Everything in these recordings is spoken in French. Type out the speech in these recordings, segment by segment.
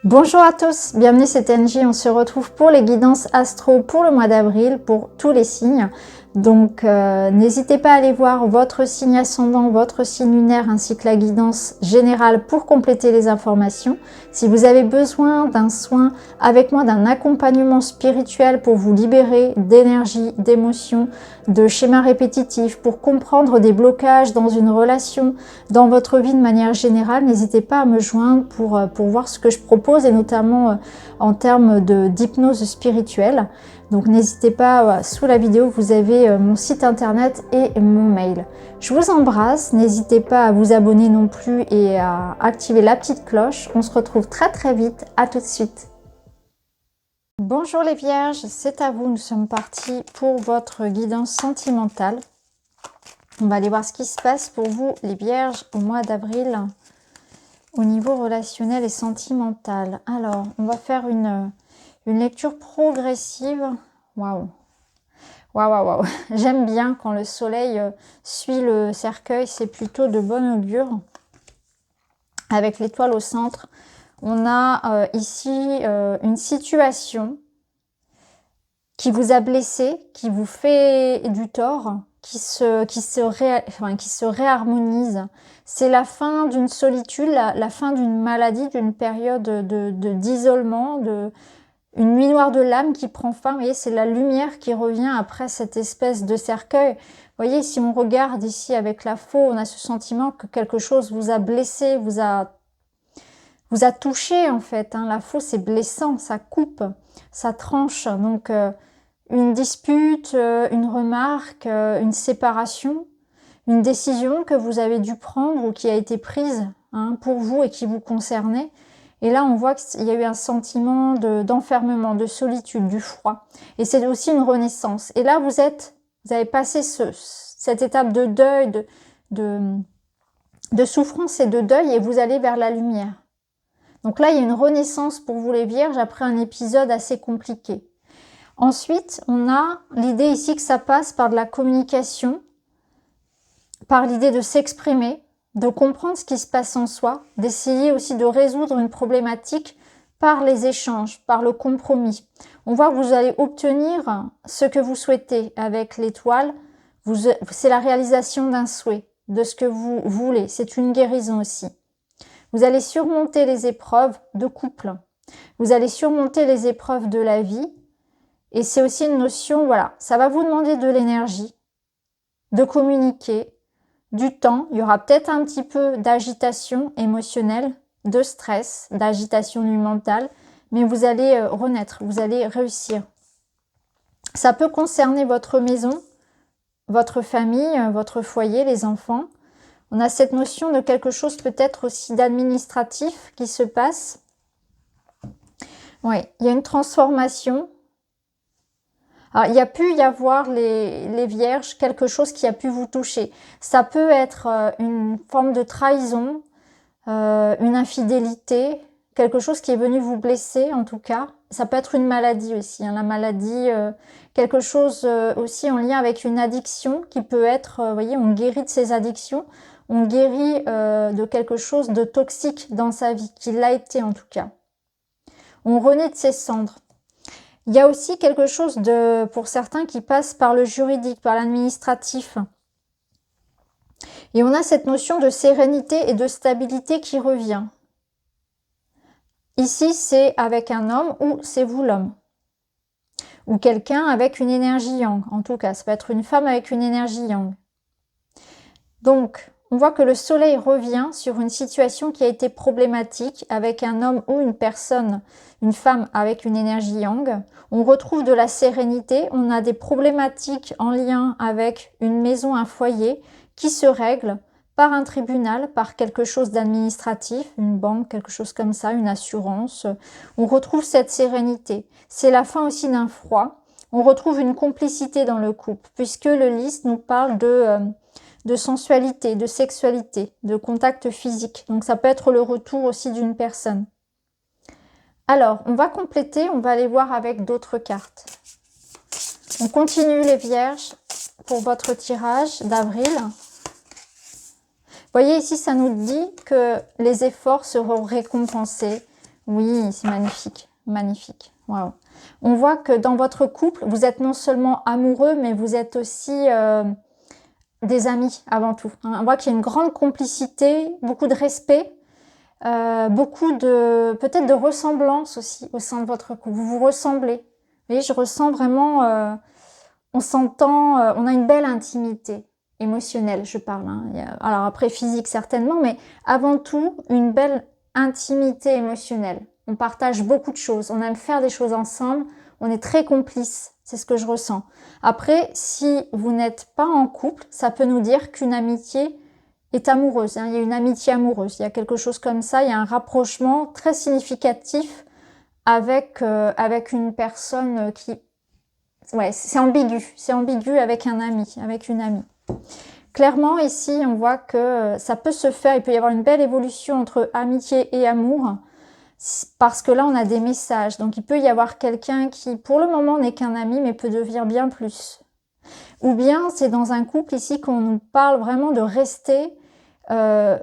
Bonjour à tous, bienvenue c'est NJ, on se retrouve pour les guidances astro pour le mois d'avril pour tous les signes. Donc n'hésitez pas à aller voir votre signe ascendant, votre signe lunaire ainsi que la guidance générale pour compléter les informations. Si vous avez besoin d'un soin avec moi, d'un accompagnement spirituel pour vous libérer d'énergie, d'émotions, de schémas répétitifs, pour comprendre des blocages dans une relation, dans votre vie de manière générale, n'hésitez pas à me joindre pour voir ce que je propose et notamment en termes d'hypnose spirituelle. Donc n'hésitez pas, sous la vidéo vous avez mon site internet et mon mail. Je vous embrasse, n'hésitez pas à vous abonner non plus et à activer la petite cloche. On se retrouve très vite, à tout de suite. Bonjour les vierges, c'est à vous, nous sommes partis pour votre guidance sentimentale. On va aller voir ce qui se passe pour vous les vierges au mois d'avril au niveau relationnel et sentimental. Alors, on va faire une lecture progressive. Waouh, waouh, waouh, waouh. J'aime bien quand le soleil suit le cercueil, c'est plutôt de bon augure. Avec l'étoile au centre, on a ici une situation qui vous a blessé, qui vous fait du tort, qui se réharmonise. C'est la fin d'une solitude, la fin d'une maladie, d'une période d'isolement, une nuit noire de l'âme qui prend fin. Vous voyez, c'est la lumière qui revient après cette espèce de cercueil. Vous voyez, si on regarde ici avec la faux, on a ce sentiment que quelque chose vous a blessé, vous a touché en fait. La faux, c'est blessant, ça coupe, ça tranche. Donc, une dispute, une remarque, une séparation, une décision que vous avez dû prendre ou qui a été prise pour vous et qui vous concernait. Et là, on voit qu'il y a eu un sentiment d'enfermement, de solitude, du froid. Et c'est aussi une renaissance. Et là, vous avez passé cette étape de deuil, de souffrance et de deuil, et vous allez vers la lumière. Donc là, il y a une renaissance pour vous les vierges après un épisode assez compliqué. Ensuite, on a l'idée ici que ça passe par de la communication, par l'idée de s'exprimer, de comprendre ce qui se passe en soi, d'essayer aussi de résoudre une problématique par les échanges, par le compromis. On voit que vous allez obtenir ce que vous souhaitez avec l'étoile. C'est la réalisation d'un souhait, de ce que vous voulez. C'est une guérison aussi. Vous allez surmonter les épreuves de couple. Vous allez surmonter les épreuves de la vie. Et c'est aussi une notion, voilà, ça va vous demander de l'énergie, de communiquer, du temps. Il y aura peut-être un petit peu d'agitation émotionnelle, de stress, d'agitation du mental, mais vous allez renaître, vous allez réussir. Ça peut concerner votre maison, votre famille, votre foyer, les enfants. On a cette notion de quelque chose peut-être aussi d'administratif qui se passe. Oui, il y a une transformation. Alors, il y a pu y avoir les vierges, quelque chose qui a pu vous toucher. Ça peut être une forme de trahison, une infidélité, quelque chose qui est venu vous blesser en tout cas. Ça peut être une maladie aussi, la maladie, quelque chose aussi en lien avec une addiction qui peut être, vous voyez, on guérit de ses addictions, on guérit de quelque chose de toxique dans sa vie, qui l'a été en tout cas. On renaît de ses cendres. Il y a aussi quelque chose pour certains qui passe par le juridique, par l'administratif. Et on a cette notion de sérénité et de stabilité qui revient. Ici, c'est avec un homme ou c'est vous l'homme. Ou quelqu'un avec une énergie yang. En tout cas, ça peut être une femme avec une énergie yang. Donc, on voit que le soleil revient sur une situation qui a été problématique avec un homme ou une personne, une femme avec une énergie yang. On retrouve de la sérénité, on a des problématiques en lien avec une maison, un foyer qui se règlent par un tribunal, par quelque chose d'administratif, une banque, quelque chose comme ça, une assurance. On retrouve cette sérénité. C'est la fin aussi d'un froid. On retrouve une complicité dans le couple puisque le lys nous parle de sensualité, de sexualité, de contact physique. Donc ça peut être le retour aussi d'une personne. Alors, on va compléter, on va aller voir avec d'autres cartes. On continue les vierges pour votre tirage d'avril. Vous voyez ici, ça nous dit que les efforts seront récompensés. Oui, c'est magnifique. Magnifique. Waouh. On voit que dans votre couple, vous êtes non seulement amoureux, mais vous êtes aussi des amis avant tout. On voit qu'il y a une grande complicité, beaucoup de respect, beaucoup de peut-être de ressemblance aussi au sein de votre couple. Vous vous ressemblez. Vous voyez, je ressens vraiment, on s'entend, on a une belle intimité émotionnelle, je parle. Hein. Alors après physique certainement, mais avant tout une belle intimité émotionnelle. On partage beaucoup de choses, on aime faire des choses ensemble, on est très complices, c'est ce que je ressens. Après, si vous n'êtes pas en couple, ça peut nous dire qu'une amitié est amoureuse. Hein. Il y a une amitié amoureuse, il y a quelque chose comme ça, il y a un rapprochement très significatif avec une personne qui... Ouais, c'est ambigu avec un ami, avec une amie. Clairement, ici, on voit que ça peut se faire, il peut y avoir une belle évolution entre amitié et amour, parce que là, on a des messages. Donc, il peut y avoir quelqu'un qui, pour le moment, n'est qu'un ami, mais peut devenir bien plus. Ou bien, c'est dans un couple ici qu'on nous parle vraiment de rester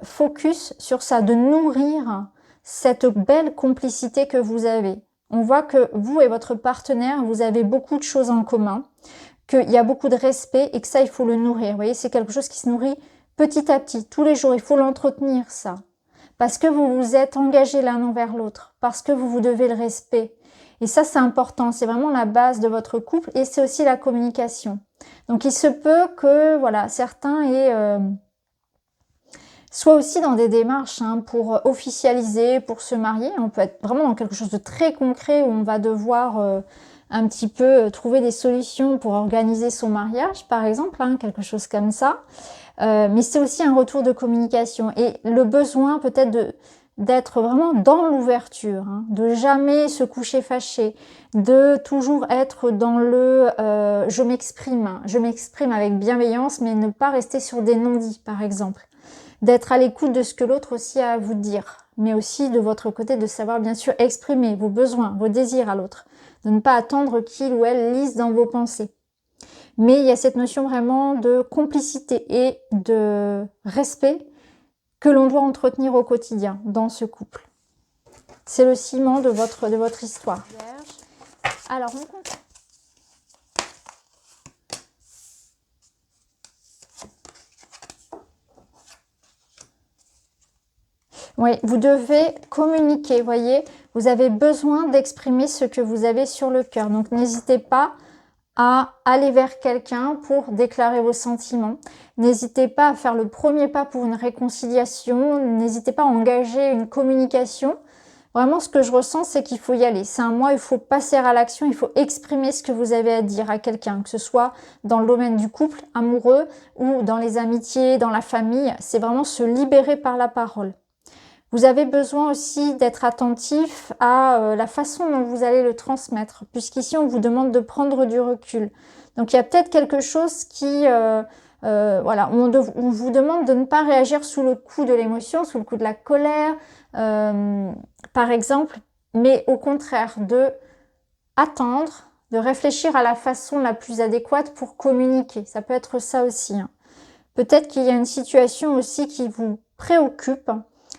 focus sur ça, de nourrir cette belle complicité que vous avez. On voit que vous et votre partenaire, vous avez beaucoup de choses en commun, qu'il y a beaucoup de respect et que ça, il faut le nourrir. Vous voyez, c'est quelque chose qui se nourrit petit à petit, tous les jours. Il faut l'entretenir, ça. Parce que vous vous êtes engagés l'un envers l'autre, parce que vous vous devez le respect. Et ça, c'est important. C'est vraiment la base de votre couple et c'est aussi la communication. Donc, il se peut que, voilà, certains aient... soit aussi dans des démarches pour officialiser, pour se marier. On peut être vraiment dans quelque chose de très concret où on va devoir un petit peu trouver des solutions pour organiser son mariage, par exemple, quelque chose comme ça. Mais c'est aussi un retour de communication et le besoin peut-être d'être vraiment dans l'ouverture, de jamais se coucher fâché, de toujours être dans le je m'exprime avec bienveillance, mais ne pas rester sur des non-dits, par exemple. D'être à l'écoute de ce que l'autre aussi a à vous dire, mais aussi de votre côté de savoir bien sûr exprimer vos besoins, vos désirs à l'autre, de ne pas attendre qu'il ou elle lise dans vos pensées. Mais il y a cette notion vraiment de complicité et de respect que l'on doit entretenir au quotidien dans ce couple. C'est le ciment de votre histoire. Alors, on continue. Oui, vous devez communiquer, voyez. Vous avez besoin d'exprimer ce que vous avez sur le cœur. Donc, n'hésitez pas à aller vers quelqu'un pour déclarer vos sentiments. N'hésitez pas à faire le premier pas pour une réconciliation. N'hésitez pas à engager une communication. Vraiment, ce que je ressens, c'est qu'il faut y aller. C'est un mois, il faut passer à l'action, il faut exprimer ce que vous avez à dire à quelqu'un, que ce soit dans le domaine du couple amoureux ou dans les amitiés, dans la famille. C'est vraiment se libérer par la parole. Vous avez besoin aussi d'être attentif à la façon dont vous allez le transmettre, puisqu'ici on vous demande de prendre du recul. Donc il y a peut-être quelque chose qui, voilà, on vous demande de ne pas réagir sous le coup de l'émotion, sous le coup de la colère, par exemple, mais au contraire de attendre, de réfléchir à la façon la plus adéquate pour communiquer. Ça peut être ça aussi. Peut-être qu'il y a une situation aussi qui vous préoccupe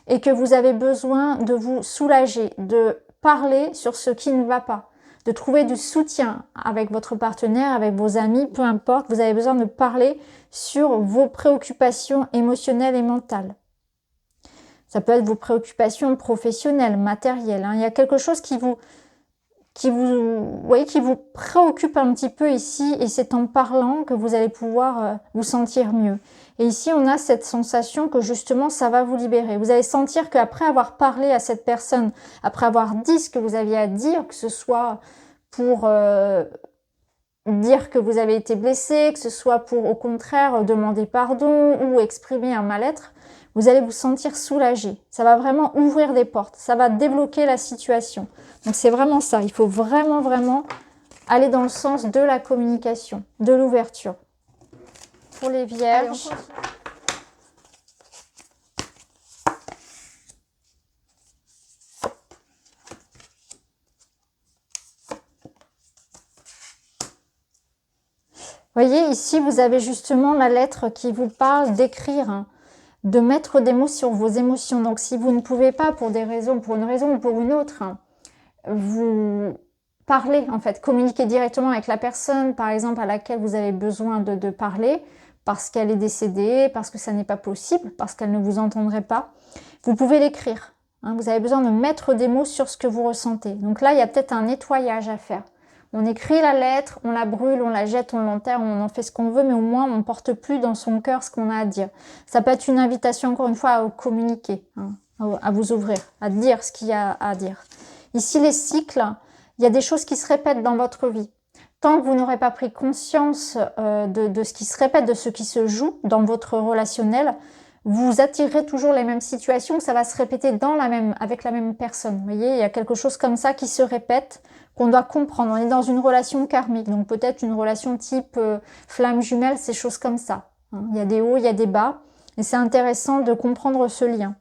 et que vous avez besoin de vous soulager, de parler sur ce qui ne va pas, de trouver du soutien avec votre partenaire, avec vos amis, peu importe, vous avez besoin de parler sur vos préoccupations émotionnelles et mentales. Ça peut être vos préoccupations professionnelles, matérielles. Il y a quelque chose qui vous préoccupe un petit peu ici et c'est en parlant que vous allez pouvoir vous sentir mieux. Et ici, on a cette sensation que justement, ça va vous libérer. Vous allez sentir qu'après avoir parlé à cette personne, après avoir dit ce que vous aviez à dire, que ce soit pour dire que vous avez été blessé, que ce soit pour au contraire demander pardon ou exprimer un mal-être, vous allez vous sentir soulagé. Ça va vraiment ouvrir des portes, ça va débloquer la situation. Donc c'est vraiment ça, il faut vraiment, vraiment aller dans le sens de la communication, de l'ouverture. Pour les vierges. Voyez, ici, vous avez justement la lettre qui vous parle d'écrire de mettre des mots sur vos émotions. Donc si vous ne pouvez pas pour une raison ou pour une autre, vous parlez en fait, communiquer directement avec la personne par exemple à laquelle vous avez besoin de parler, parce qu'elle est décédée, parce que ça n'est pas possible, parce qu'elle ne vous entendrait pas. Vous pouvez l'écrire. Vous avez besoin de mettre des mots sur ce que vous ressentez. Donc là, il y a peut-être un nettoyage à faire. On écrit la lettre, on la brûle, on la jette, on l'enterre, on en fait ce qu'on veut, mais au moins on ne porte plus dans son cœur ce qu'on a à dire. Ça peut être une invitation, encore une fois, à communiquer, à vous ouvrir, à dire ce qu'il y a à dire. Ici, les cycles, il y a des choses qui se répètent dans votre vie. Tant que vous n'aurez pas pris conscience de ce qui se répète, de ce qui se joue dans votre relationnel, vous attirerez toujours les mêmes situations, ça va se répéter avec la même personne. Vous voyez, il y a quelque chose comme ça qui se répète, qu'on doit comprendre. On est dans une relation karmique, donc peut-être une relation type flamme jumelle, ces choses comme ça. Il y a des hauts, il y a des bas, et c'est intéressant de comprendre ce lien.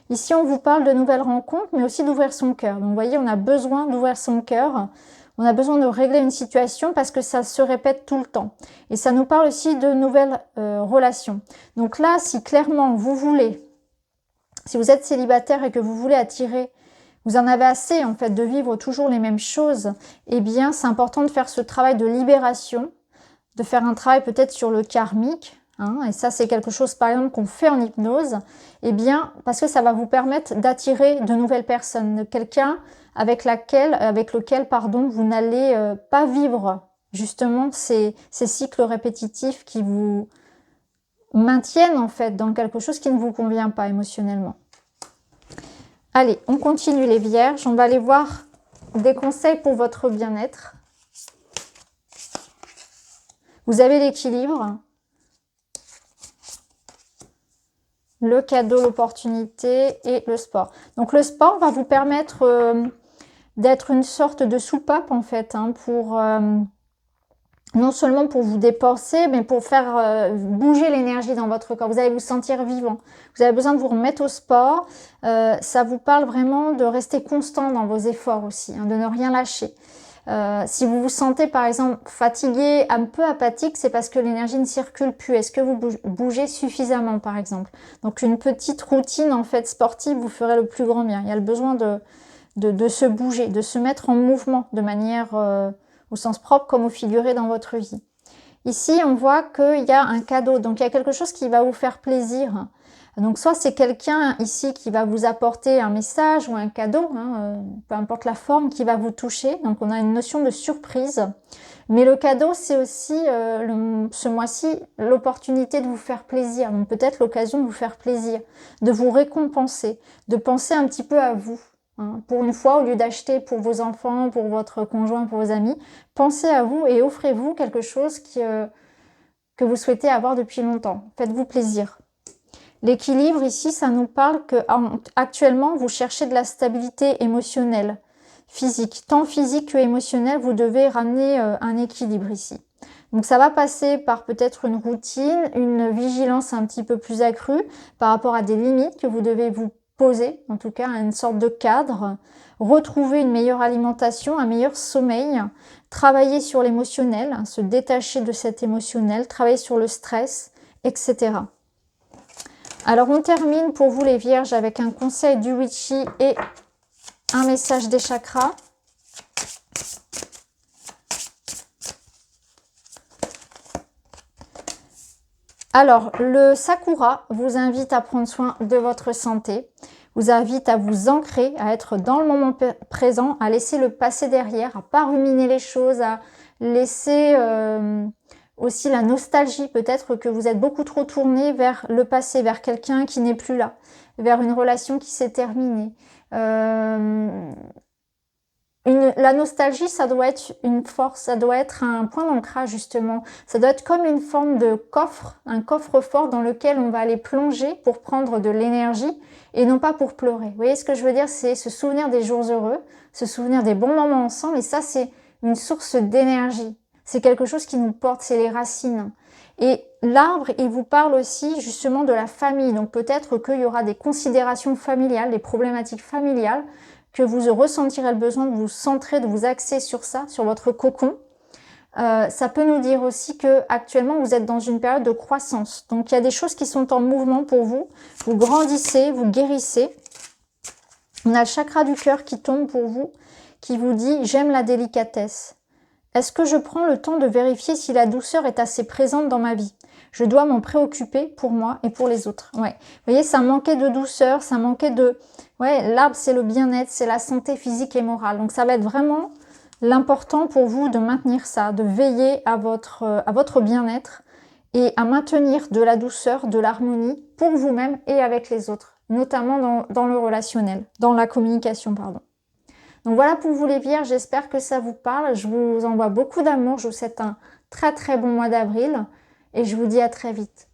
Ici, on vous parle de nouvelles rencontres, mais aussi d'ouvrir son cœur. Donc, vous voyez, on a besoin d'ouvrir son cœur. On a besoin de régler une situation parce que ça se répète tout le temps. Et ça nous parle aussi de nouvelles relations. Donc là, si clairement vous voulez, si vous êtes célibataire et que vous voulez attirer, vous en avez assez en fait de vivre toujours les mêmes choses, eh bien c'est important de faire ce travail de libération, de faire un travail peut-être sur le karmique, et ça c'est quelque chose par exemple qu'on fait en hypnose, eh bien parce que ça va vous permettre d'attirer de nouvelles personnes, de quelqu'un avec lequel vous n'allez pas vivre justement ces cycles répétitifs qui vous maintiennent en fait dans quelque chose qui ne vous convient pas émotionnellement. Allez, on continue les vierges, on va aller voir des conseils pour votre bien-être. Vous avez l'équilibre, le cadeau, l'opportunité et le sport. Donc le sport va vous permettre d'être une sorte de soupape en fait, pour non seulement pour vous dépenser, mais pour faire bouger l'énergie dans votre corps. Vous allez vous sentir vivant. Vous avez besoin de vous remettre au sport. Ça vous parle vraiment de rester constant dans vos efforts aussi, de ne rien lâcher. Si vous vous sentez par exemple fatigué, un peu apathique, c'est parce que l'énergie ne circule plus. Est-ce que vous bougez suffisamment par exemple? Donc une petite routine en fait sportive vous ferait le plus grand bien. Il y a le besoin de se bouger, de se mettre en mouvement de manière au sens propre comme au figuré dans votre vie. Ici, on voit qu'il y a un cadeau, donc il y a quelque chose qui va vous faire plaisir. Donc soit c'est quelqu'un ici qui va vous apporter un message ou un cadeau, peu importe la forme, qui va vous toucher. Donc on a une notion de surprise. Mais le cadeau, c'est aussi ce mois-ci l'opportunité de vous faire plaisir. Donc peut-être l'occasion de vous faire plaisir, de vous récompenser, de penser un petit peu à vous. Pour une fois, au lieu d'acheter pour vos enfants, pour votre conjoint, pour vos amis, pensez à vous et offrez-vous quelque chose que vous souhaitez avoir depuis longtemps. Faites-vous plaisir. L'équilibre ici, ça nous parle que actuellement vous cherchez de la stabilité émotionnelle, physique. Tant physique que émotionnelle, vous devez ramener un équilibre ici. Donc ça va passer par peut-être une routine, une vigilance un petit peu plus accrue par rapport à des limites que vous devez vous poser, en tout cas une sorte de cadre, retrouver une meilleure alimentation, un meilleur sommeil, travailler sur l'émotionnel, se détacher de cet émotionnel, travailler sur le stress, etc. Alors on termine pour vous les vierges avec un conseil du witchy et un message des chakras. Alors, le Sakura vous invite à prendre soin de votre santé, vous invite à vous ancrer, à être dans le moment présent, à laisser le passé derrière, à pas ruminer les choses, à laisser aussi la nostalgie. Peut-être que vous êtes beaucoup trop tourné vers le passé, vers quelqu'un qui n'est plus là, vers une relation qui s'est terminée. La nostalgie, ça doit être une force, ça doit être un point d'ancrage justement. Ça doit être comme une forme de coffre, un coffre-fort dans lequel on va aller plonger pour prendre de l'énergie et non pas pour pleurer. Vous voyez ce que je veux dire? C'est se souvenir des jours heureux, se souvenir des bons moments ensemble et ça c'est une source d'énergie. C'est quelque chose qui nous porte, c'est les racines. Et l'arbre, il vous parle aussi justement de la famille. Donc peut-être qu'il y aura des considérations familiales, des problématiques familiales, que vous ressentirez le besoin de vous centrer, de vous axer sur ça, sur votre cocon. Ça peut nous dire aussi que actuellement vous êtes dans une période de croissance. Donc il y a des choses qui sont en mouvement pour vous. Vous grandissez, vous guérissez. On a le chakra du cœur qui tombe pour vous, qui vous dit « J'aime la délicatesse ». Est-ce que je prends le temps de vérifier si la douceur est assez présente dans ma vie? Je dois m'en préoccuper pour moi et pour les autres. Ouais. Vous voyez, ça manquait de douceur, ça manquait de... Ouais, l'arbre, c'est le bien-être, c'est la santé physique et morale. Donc, ça va être vraiment l'important pour vous de maintenir ça, de veiller à votre bien-être et à maintenir de la douceur, de l'harmonie pour vous-même et avec les autres, notamment dans le relationnel, dans la communication, pardon. Donc voilà pour vous les vierges, j'espère que ça vous parle. Je vous envoie beaucoup d'amour, je vous souhaite un très très bon mois d'avril et je vous dis à très vite.